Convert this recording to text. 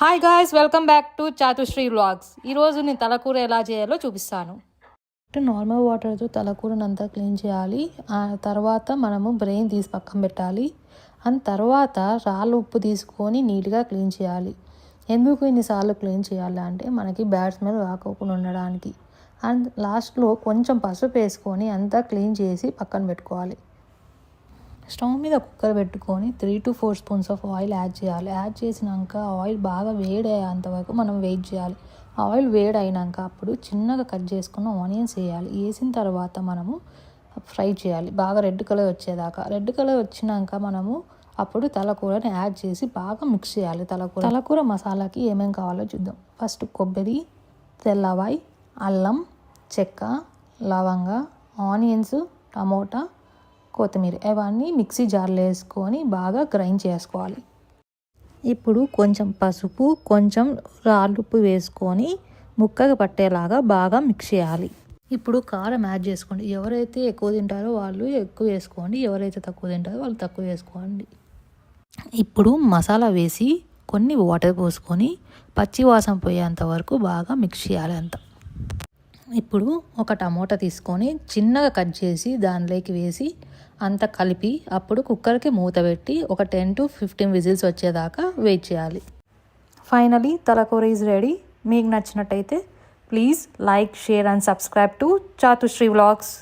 Hi guys, welcome back to Chatushri vlogs. ఈరోజు నేను తలకూర ఎలా చేయాలో చూపిస్తాను. నార్మల్ వాటర్తో తలకూరను అంతా క్లీన్ చేయాలి. ఆ తర్వాత మనము బ్రెయిన్ తీసి పక్కన పెట్టాలి. అండ్ తర్వాత రాళ్ళు ఉప్పు తీసుకొని నీట్గా క్లీన్ చేయాలి. ఎందుకు ఇన్నిసార్లు క్లీన్ చేయాలి అంటే మనకి బ్యాడ్ స్మెల్ రాకోకుండా ఉండడానికి. అండ్ లాస్ట్లో కొంచెం పసుపు వేసుకొని అంతా క్లీన్ చేసి పక్కన పెట్టుకోవాలి. స్టవ్ మీద కుక్కర్ పెట్టుకొని 3 to 4 spoons of oil add చేయాలి. యాడ్ చేసినాక ఆయిల్ బాగా వేడయ్యేంత వరకు మనం వెయిట్ చేయాలి. ఆయిల్ వేడైనాక అప్పుడు చిన్నగా కట్ చేసుకున్న ఆనియన్స్ వేయాలి. వేసిన తర్వాత మనము ఫ్రై చేయాలి బాగా రెడ్ కలర్ వచ్చేదాకా. రెడ్ కలర్ వచ్చినాక మనము అప్పుడు తలకూరని యాడ్ చేసి బాగా మిక్స్ చేయాలి. తలకూర మసాలాకి ఏమేమి కావాలో చూద్దాం. ఫస్ట్ కొబ్బరి, తెల్లవాయి, అల్లం, చెక్క, లవంగ, ఆనియన్స్, టమోటా, కొత్తిమీర ఇవన్నీ మిక్సీ జార్లో వేసుకొని బాగా గ్రైండ్ చేసుకోవాలి. ఇప్పుడు కొంచెం పసుపు, కొంచెం రాళ్ళుప్పు వేసుకొని ముక్కగా పట్టేలాగా బాగా మిక్స్ చేయాలి. ఇప్పుడు కారం యాడ్ చేసుకోండి. ఎవరైతే ఎక్కువ తింటారో వాళ్ళు ఎక్కువ వేసుకోండి, ఎవరైతే తక్కువ తింటారో వాళ్ళు తక్కువ వేసుకోండి. ఇప్పుడు మసాలా వేసి కొన్ని వాటర్ పోసుకొని పచ్చి వాసన పోయేంత వరకు బాగా మిక్స్ చేయాలి అంతా. ఇప్పుడు ఒక టమోటా తీసుకొని చిన్నగా కట్ చేసి దానిలోకి వేసి అంతా కలిపి అప్పుడు కుక్కర్కి మూత పెట్టి ఒక 10 to 15 విజిల్స్ వచ్చేదాకా వెయిట్ చేయాలి. ఫైనలీ తలకూర ఈజ్ రెడీ. మీకు నచ్చినట్టయితే please like, share and subscribe to Chatushri vlogs.